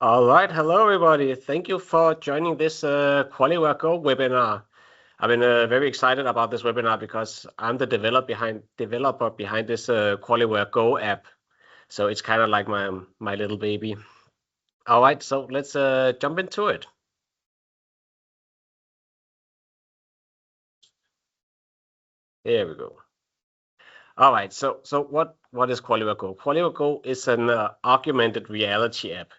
All right, hello everybody. Thank you for joining this QualiWare Go webinar. I've been very excited about this webinar because I'm the developer behind this QualiWare Go app. So it's kind of like my little baby. All right, so let's jump into it. Here we go. All right, so what is QualiWare Go? QualiWare Go is an augmented reality app.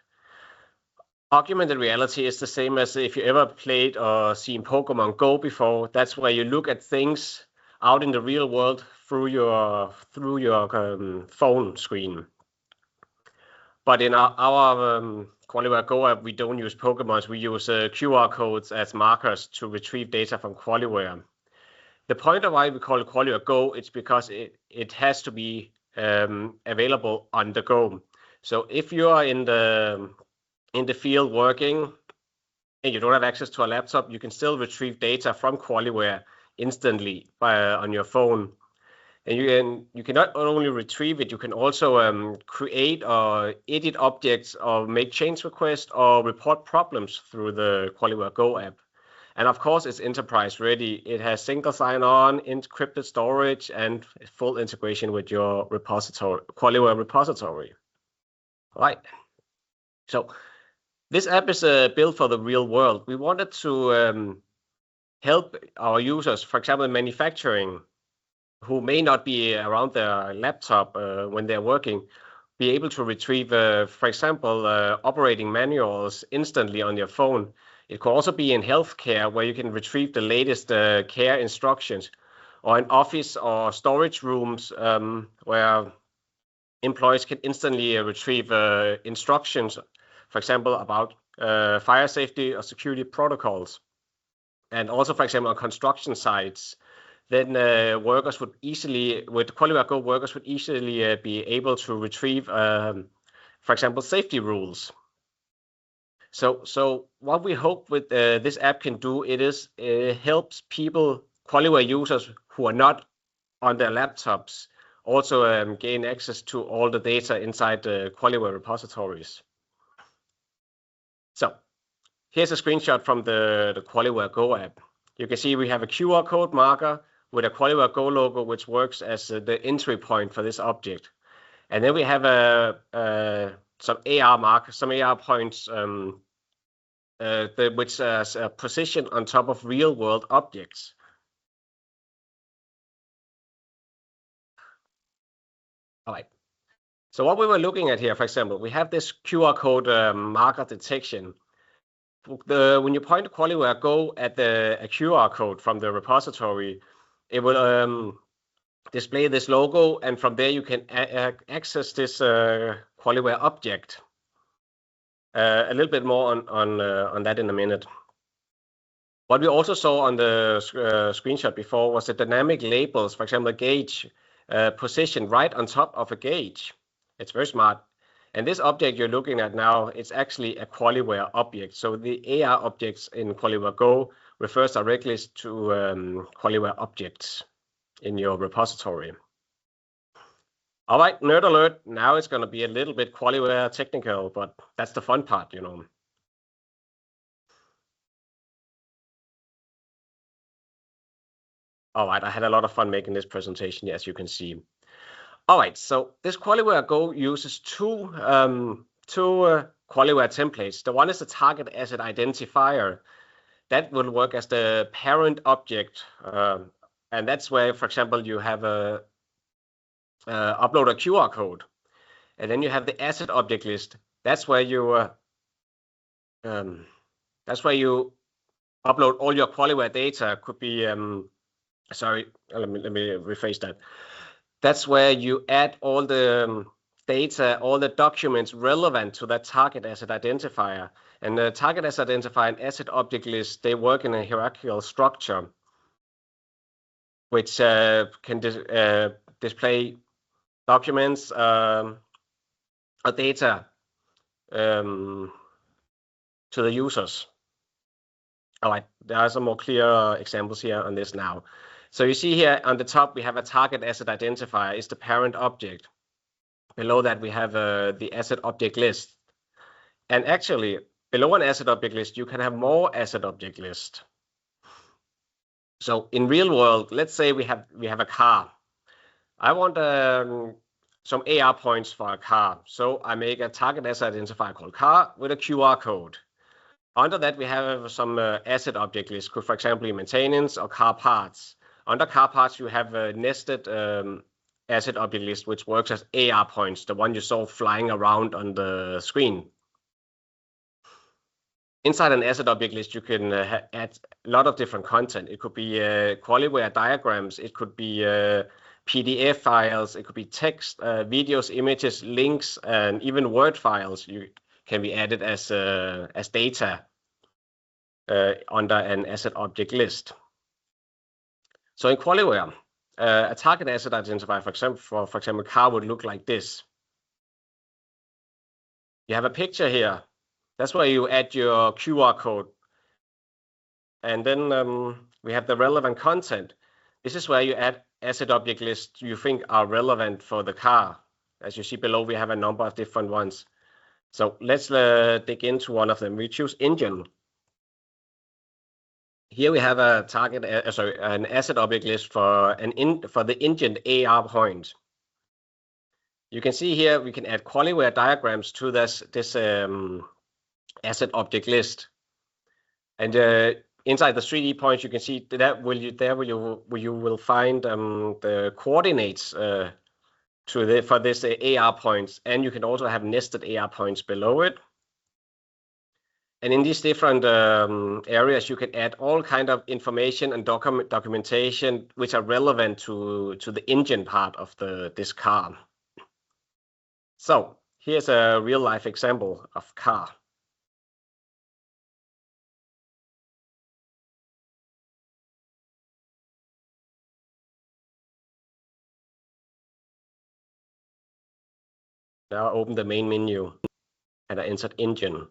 Augmented reality is the same as if you ever played or seen Pokemon Go before. That's where you look at things out in the real world through your phone screen. But in our QualiWare Go app, we don't use Pokemons. We use QR codes as markers to retrieve data from QualiWare. The point of why we call it QualiWare Go is because it has to be available on the go. So if you are in the field working and you don't have access to a laptop, you can still retrieve data from QualiWare instantly on your phone. And you can not only retrieve it, you can also create or edit objects or make change requests or report problems through the QualiWare Go app. And of course, it's enterprise ready. It has single sign-on, encrypted storage, and full integration with your QualiWare repository. All right. So this app is built for the real world. We wanted to help our users, for example, in manufacturing, who may not be around their laptop when they're working, be able to retrieve, for example, operating manuals instantly on your phone. It could also be in healthcare, where you can retrieve the latest care instructions, or in office or storage rooms, where employees can instantly retrieve instructions, for example, about fire safety or security protocols. And also, for example, on construction sites, then workers would easily, with QualiWare Go, workers would easily be able to retrieve, for example, safety rules. So what we hope with this app can do, it helps people, QualiWare users who are not on their laptops, also gain access to all the data inside the QualiWare repositories. So here's a screenshot from the QualiWare Go app. You can see we have a QR code marker with a QualiWare Go logo, which works as the entry point for this object. And then we have some AR markers, some AR points, which is positioned on top of real-world objects. All right. So what we were looking at here, for example, we have this QR code marker detection. When you point to QualiWare Go at a QR code from the repository, it will display this logo, and from there you can access this QualiWare object. A little bit more on that in a minute. What we also saw on the screenshot before was the dynamic labels, for example, a gauge positioned right on top of a gauge. It's very smart. And this object you're looking at now, it's actually a QualiWare object. So the AR objects in QualiWare Go refers directly to QualiWare objects in your repository. All right, nerd alert. Now it's going to be a little bit QualiWare technical, but that's the fun part, you know. All right, I had a lot of fun making this presentation, as you can see. All right, so this QualiWare Go uses two QualiWare templates. The one is the target asset identifier. That will work as the parent object, and that's where, for example, you have a upload a QR code, and then you have the asset object list. That's where you upload all your QualiWare data. Could be sorry, let me rephrase that. That's where you add all the data, all the documents relevant to that target asset identifier. And the target asset identifier and asset object list, they work in a hierarchical structure, which can display documents or data to the users. All right, there are some more clear examples here on this now. So you see here on the top, we have a target asset identifier, is the parent object. Below that, we have the asset object list. And actually, below an asset object list, you can have more asset object list. So in real world, let's say we have a car. I want some AR points for a car. So I make a target asset identifier called car with a QR code. Under that, we have some asset object list, could for example be maintenance or car parts. Under car parts, you have a nested asset object list, which works as AR points, the one you saw flying around on the screen. Inside an asset object list, you can add a lot of different content. It could be QualiWare diagrams, it could be PDF files, it could be text, videos, images, links, and even Word files can be added as data under an asset object list. So in QualiWare, a target asset identifier, for example, car would look like this. You have a picture here. That's where you add your QR code. And then we have the relevant content. This is where you add asset object lists you think are relevant for the car. As you see below, we have a number of different ones. So let's dig into one of them. We choose engine. Here we have a an asset object list for the engine AR point. You can see here we can add QualiWare diagrams to this asset object list, and inside the 3D points you can see that you will find the coordinates for this AR points, and you can also have nested AR points below it. And in these different areas, you can add all kind of information and documentation which are relevant to the engine part of this car. So here's a real life example of car. Now I open the main menu and I insert engine.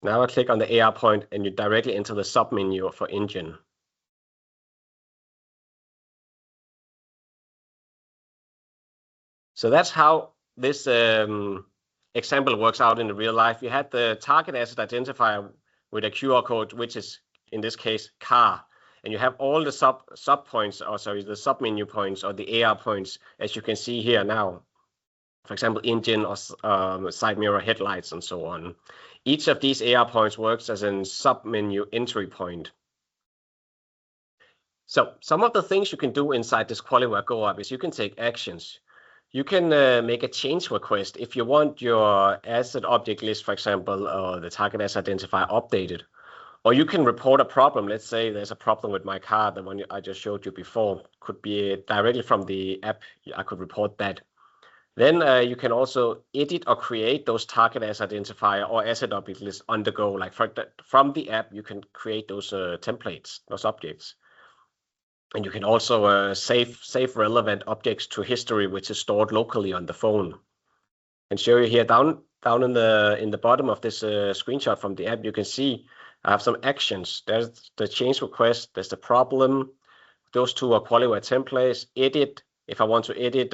Now I click on the AR point and you directly enter the sub-menu for engine. So that's how this example works out in the real life. You had the target asset identifier with a QR code, which is in this case car, and you have all the sub points, or sorry, the sub menu points or the AR points, as you can see here now. For example, engine or side mirror headlights and so on. Each of these AR points works as a sub menu entry point. So some of the things you can do inside this QualiWare Go app is you can take actions. You can make a change request if you want your asset object list, for example, or the target asset identifier updated. Or you can report a problem. Let's say there's a problem with my car, the one I just showed you before. Could be directly from the app. I could report that. Then you can also edit or create those target asset identifier or asset object lists on the go. Like from the app, you can create those templates, those objects. And you can also save relevant objects to history, which is stored locally on the phone. And show you here down in the bottom of this screenshot from the app, you can see I have some actions. There's the change request, there's the problem. Those two are QualiWare templates. Edit. If I want to edit,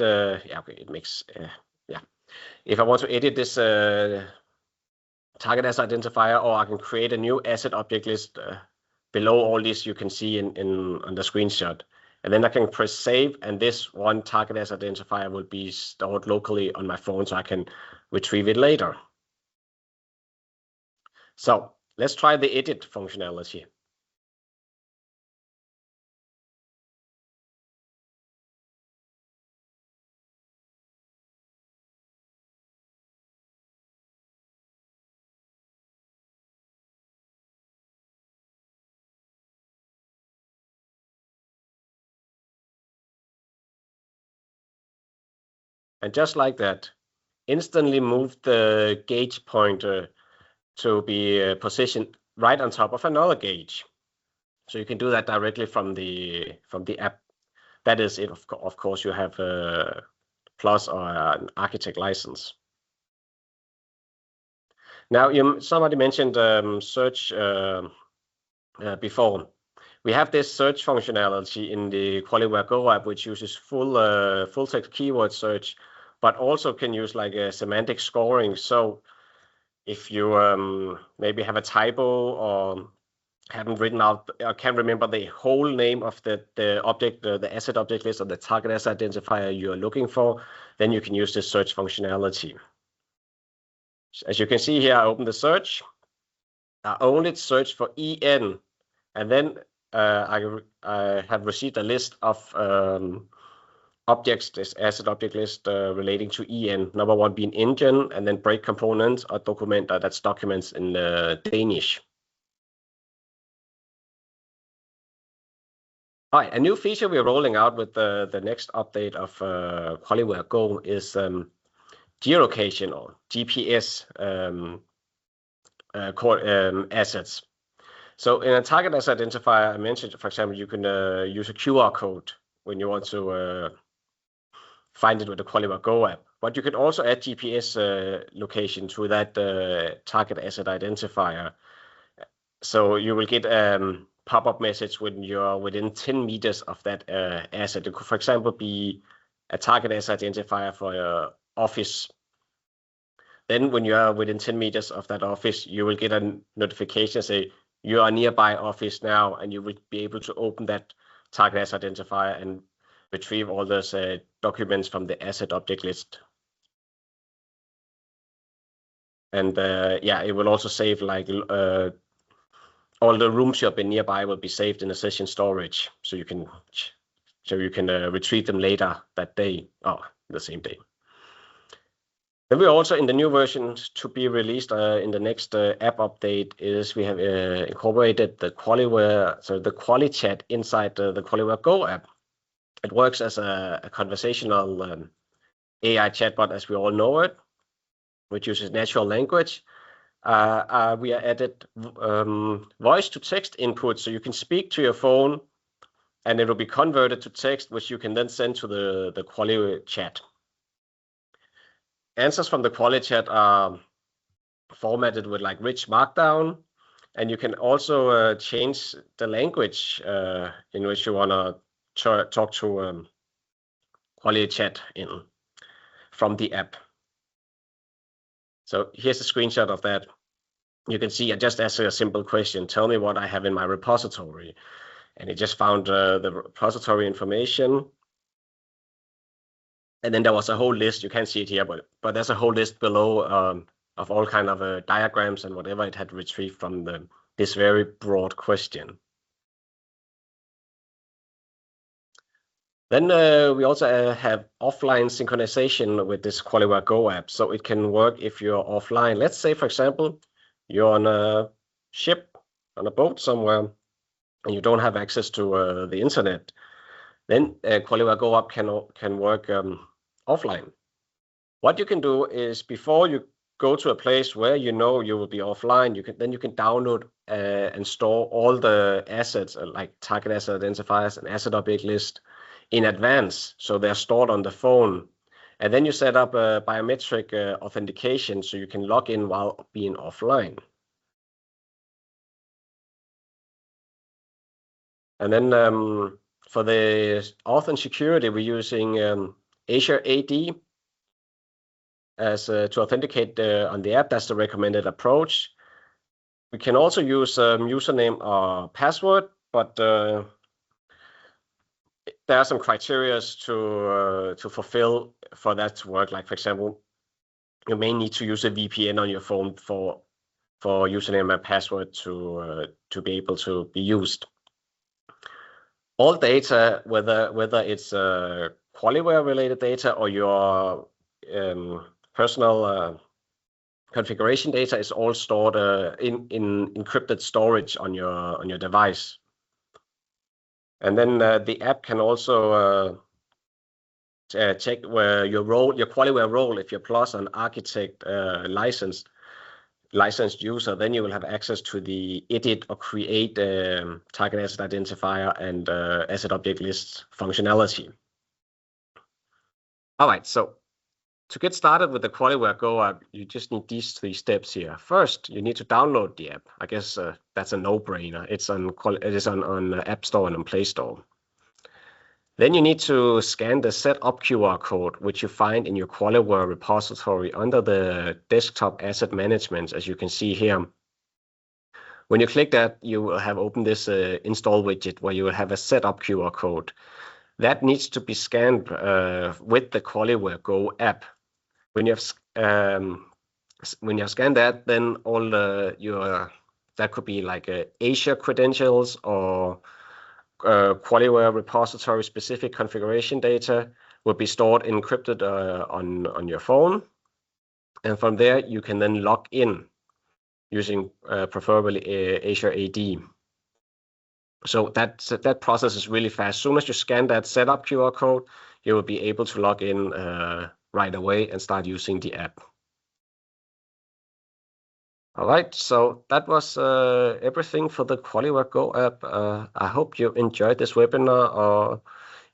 If I want to edit this target asset identifier, or I can create a new asset object list below all these you can see on the screenshot. And then I can press save, and this one target asset identifier will be stored locally on my phone so I can retrieve it later. So let's try the edit functionality. And just like that, instantly move the gauge pointer to be positioned right on top of another gauge. So you can do that directly from the app. That is it. Of course, you have a Plus or an architect license. Now, somebody mentioned search before. We have this search functionality in the QualiWare Go app, which uses full text keyword search. but also can use like a semantic scoring. So if you maybe have a typo or haven't written out, or can't remember the whole name of the object, the asset object list or the target asset identifier you're looking for, then you can use this search functionality. As you can see here, I open the search. I only search for EN, and then I have received a list of objects, this asset object list relating to EN. Number one being engine, and then brake component or document, that's documents in Danish. All right, a new feature we're rolling out with the next update of QualiWare Go is geolocation or GPS assets. So in a target asset identifier, I mentioned, for example, you can use a QR code when you want to find it with the QualiWare Go app. But you can also add GPS location to that target asset identifier. So you will get pop-up message when you're within 10 meters of that asset. It could, for example, be a target asset identifier for your office. Then when you are within 10 meters of that office, you will get a notification say you are nearby office now, and you will be able to open that target asset identifier and retrieve all those documents from the asset object list. And yeah, it will also save like all the rooms you've been nearby will be saved in a session storage, so you can retrieve them later that day, the same day. Then we also, in the new versions to be released in the next app update, is we have incorporated the QualiWare, so the QualiChat inside the QualiWare Go app. It works as a conversational AI chatbot, as we all know it, which uses natural language. We are added voice to text input, so you can speak to your phone and it will be converted to text, which you can then send to the QualiChat. Answers from the QualiChat are formatted with like rich markdown, and you can also change the language in which you want to talk to QualiChat in from the app. So here's a screenshot of that. You can see I just asked a simple question, tell me what I have in my repository. And it just found the repository information. And then there was a whole list, you can't see it here, but there's a whole list below of all kind of diagrams and whatever it had retrieved from this very broad question. Then we also have offline synchronization with this QualiWare Go app. So it can work if you're offline. Let's say, for example, you're on a ship, on a boat somewhere, and you don't have access to the internet. Then QualiWare Go app can work offline. What you can do is before you go to a place where you know you will be offline, you can download and store all the assets like target asset identifiers and asset object list in advance, so they're stored on the phone. And then you set up a biometric authentication so you can log in while being offline. And then for the auth and security, we're using Azure AD as to authenticate on the app. That's the recommended approach. We can also use username or password, but there are some criteria to fulfill for that to work. Like, for example, you may need to use a VPN on your phone for username and password to be able to be used. All data, whether it's QualiWare related data or your personal configuration data, is all stored in encrypted storage on your device. And then the app can also check where your QualiWare role. If you're Plus an architect licensed user, then you will have access to the edit or create target asset identifier and asset object list functionality. All right, so to get started with the QualiWare Go app, you just need these 3 steps here. First, you need to download the app. I guess that's a no-brainer. It is on App Store and on Play Store. Then you need to scan the setup QR code, which you find in your QualiWare repository under the desktop asset management, as you can see here. When you click that, you will have opened this install widget where you will have a setup QR code. That needs to be scanned with the QualiWare Go app. When you have scanned that, then all that could be like Asia credentials or QualiWare repository specific configuration data will be stored encrypted on your phone, and from there you can then log in using preferably Azure AD. So that process is really fast. As soon as you scan that setup QR code, you will be able to log in right away and start using the app. All right, so that was everything for the QualiWare Go app. I hope you enjoyed this webinar, or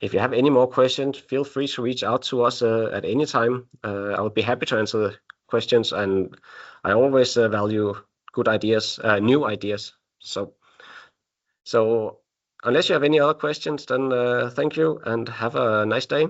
if you have any more questions, feel free to reach out to us at any time. I would be happy to answer the questions, and I always value good ideas, new ideas. So unless you have any other questions, then thank you and have a nice day.